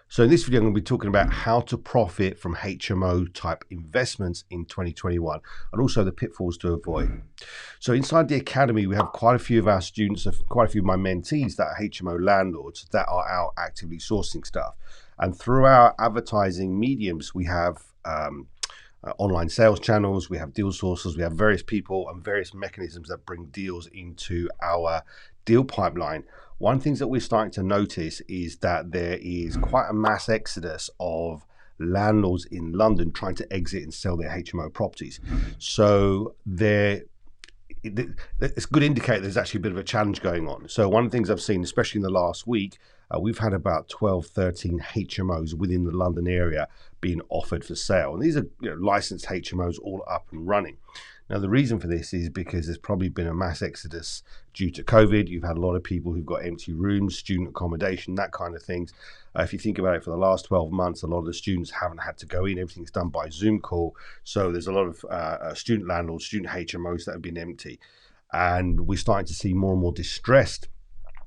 So in this video, I'm going to be talking about how to profit from HMO type investments in 2021 and also the pitfalls to avoid. So inside the academy, we have quite a few of our students, quite a few of my mentees that are HMO landlords that are out actively sourcing stuff. And through our advertising mediums, we have online sales channels, we have deal sources, we have various people and various mechanisms that bring deals into our deal pipeline. One thing that we're starting to notice is that there is quite a mass exodus of landlords in London trying to exit and sell their HMO properties. So it's a good indicator there's actually a bit of a challenge going on. So one of the things I've seen, especially in the last week, we've had about 12, 13 HMOs within the London area being offered for sale. And these are licensed HMOs all up and running. Now, the reason for this is because there's probably been a mass exodus due to COVID. You've had a lot of people who've got empty rooms, student accommodation, that kind of things. If you think about it, for the last 12 months, a lot of the students haven't had to go in. Everything's done by Zoom call. So there's a lot of student landlords, student HMOs that have been empty. And we're starting to see more and more distressed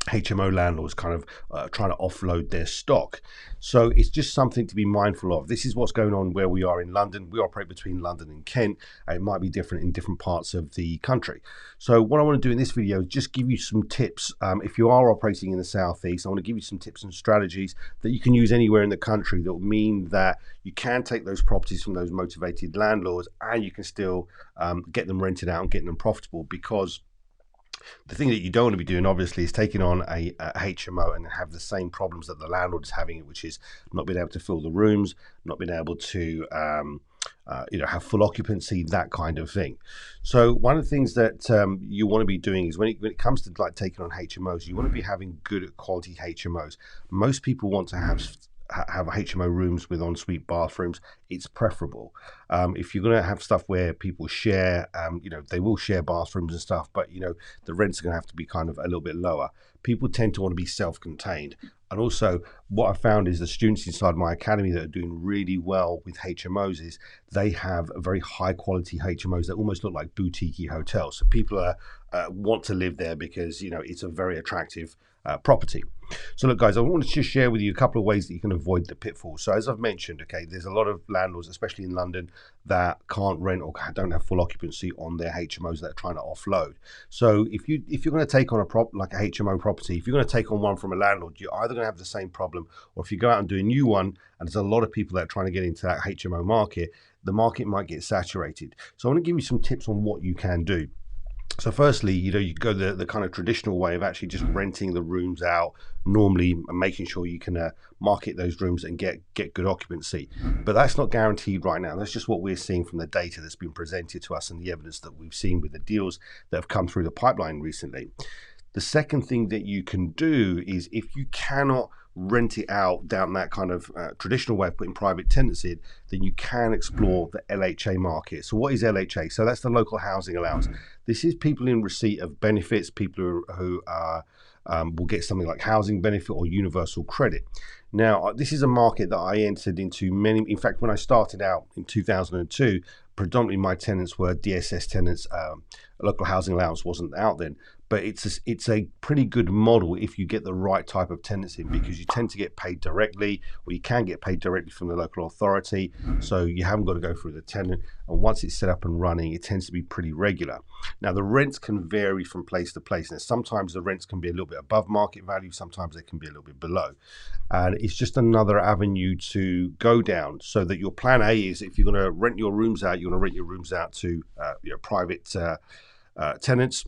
HMO landlords kind of trying to offload their stock. So it's just something to be mindful of. This is what's going on where we are in London. We operate between London and Kent. It might be different in different parts of the country. So what I want to do in this video is just give you some tips. If you are operating in the Southeast, I want to give you some tips and strategies that you can use anywhere in the country that will mean that you can take those properties from those motivated landlords and you can still get them rented out and get them profitable. Because the thing that you don't want to be doing, obviously, is taking on a HMO and have the same problems that the landlord is having, which is not being able to fill the rooms, not being able to have full occupancy, that kind of thing. So one of the things that you want to be doing is when it comes to like taking on HMOs, you want to be having good quality HMOs. Most people want to have HMO rooms with ensuite bathrooms. It's preferable. If you're going to have stuff where people share, they will share bathrooms and stuff, but the rents are going to have to be kind of a little bit lower. People tend to want to be self-contained. And also what I found is the students inside my academy that are doing really well with HMOs is they have a very high quality HMOs that almost look like boutique hotels. So people want to live there because it's a very attractive property. So look, guys, I want to just share with you a couple of ways that you can avoid the pitfalls. So as I've mentioned, there's a lot of landlords, especially in London, that can't rent or don't have full occupancy on their HMOs that are trying to offload. So if you're going to take on like a HMO property, if you're going to take on one from a landlord, you're either going to have the same problem, or if you go out and do a new one, and there's a lot of people that are trying to get into that HMO market, the market might get saturated. So I want to give you some tips on what you can do. So firstly, you go the kind of traditional way of actually just renting the rooms out normally and making sure you can market those rooms and get good occupancy. But that's not guaranteed right now. That's just what we're seeing from the data that's been presented to us and the evidence that we've seen with the deals that have come through the pipeline recently. The second thing that you can do is, if you cannot rent it out down that kind of traditional way of putting private tenants in, then you can explore the LHA market. So what is LHA? So that's the local housing allowance. This is people in receipt of benefits, people who will get something like housing benefit or universal credit. Now, this is a market that I entered into in fact, when I started out in 2002, predominantly my tenants were DSS tenants. Local housing allowance wasn't out then. But it's a pretty good model if you get the right type of tenants in, because you tend to get paid directly, or you can get paid directly from the local authority. So you haven't got to go through the tenant. And once it's set up and running, it tends to be pretty regular. Now, the rents can vary from place to place. And sometimes the rents can be a little bit above market value. Sometimes they can be a little bit below. And it's just another avenue to go down, so that your plan A is, if you're going to rent your rooms out, you're going to rent your rooms out to private tenants.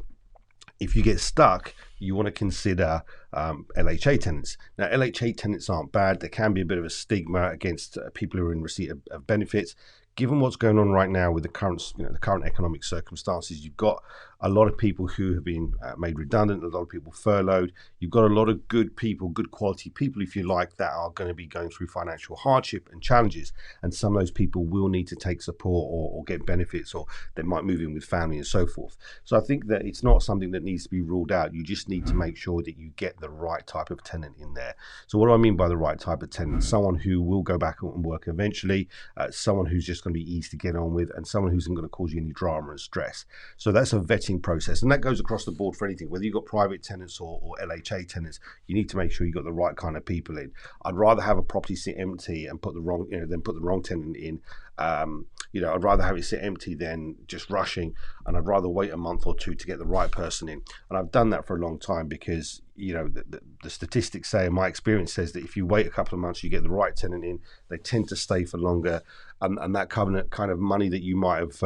If you get stuck, you want to consider LHA tenants. Now, LHA tenants aren't bad. There can be a bit of a stigma against people who are in receipt of benefits. Given what's going on right now with the current economic circumstances, you've got a lot of people who have been made redundant, a lot of people furloughed. You've got a lot of good people, good quality people, if you like, that are going to be going through financial hardship and challenges. And some of those people will need to take support or get benefits, or they might move in with family and so forth. So I think that it's not something that needs to be ruled out. You just need to make sure that you get the right type of tenant in there. So what do I mean by the right type of tenant? Someone who will go back and work eventually, someone who's just going to be easy to get on with, and someone who isn't going to cause you any drama and stress. So that's a vetting vetting process, and that goes across the board for anything, whether you've got private tenants or LHA tenants. You need to make sure you've got the right kind of people in. I'd rather have a property sit empty and put the wrong, than put the wrong tenant in. I'd rather have it sit empty than just rushing, and I'd rather wait a month or two to get the right person in. And I've done that for a long time because the statistics say, and my experience says, that if you wait a couple of months, you get the right tenant in, they tend to stay for longer, and that kind of money that you might have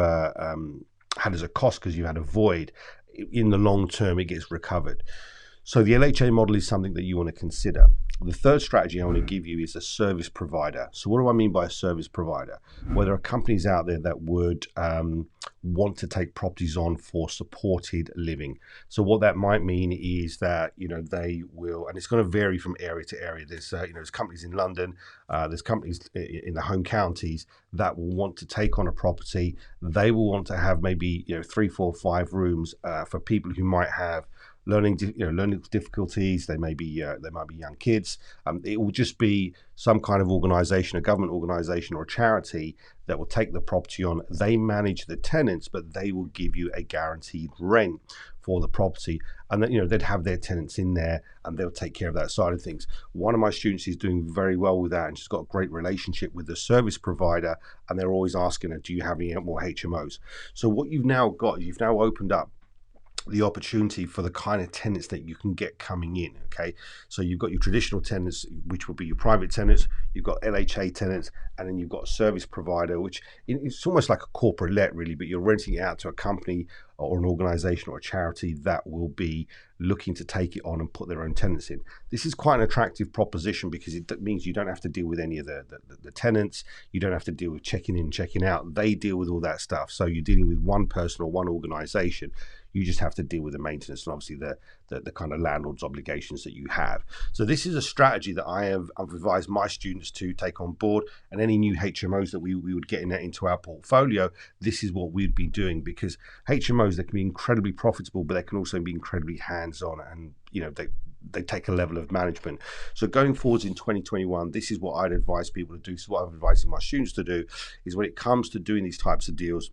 had as a cost because you had a void, in the long term it gets recovered. So the LHA model is something that you want to consider. The third strategy I want to give you is a service provider. So what do I mean by a service provider? Well, there are companies out there that would want to take properties on for supported living. So what that might mean is that they will, and it's going to vary from area to area. There's companies in London, there's companies in the home counties that will want to take on a property. They will want to have maybe 3, 4, 5 rooms for people who might have learning difficulties. They might be young kids. It will just be some kind of organization, a government organization or a charity that will take the property on. They manage the tenants, but they will give you a guaranteed rent for the property, and then they'd have their tenants in there and they'll take care of that side of things. One of my students is doing very well with that, and she's got a great relationship with the service provider, and they're always asking her, do you have any more HMOs? So what you've now opened up the opportunity for the kind of tenants that you can get coming in. Okay, so you've got your traditional tenants, which will be your private tenants, you've got LHA tenants, and then you've got a service provider, which it's almost like a corporate let really, but you're renting it out to a company or an organization or a charity that will be looking to take it on and put their own tenants in. This is quite an attractive proposition because it means you don't have to deal with any of the tenants. You don't have to deal with checking in, checking out. They deal with all that stuff. So you're dealing with one person or one organization. You just have to deal with the maintenance and obviously the kind of landlord's obligations that you have. So this is a strategy that I've advised my students to take on board, and any new HMOs that we would get into our portfolio, this is what we'd be doing, because HMOs, they can be incredibly profitable, but they can also be incredibly hands-on, and they take a level of management. So going forwards in 2021, this is what I'd advise people to do. So what I'm advising my students to do is, when it comes to doing these types of deals,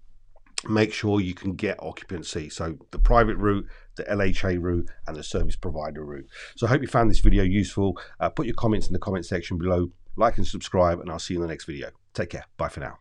make sure you can get occupancy. So the private route, the LHA route, and the service provider route. So I hope you found this video useful. Put your comments in the comment section below, like and subscribe, and I'll see you in the next video. Take care. Bye for now.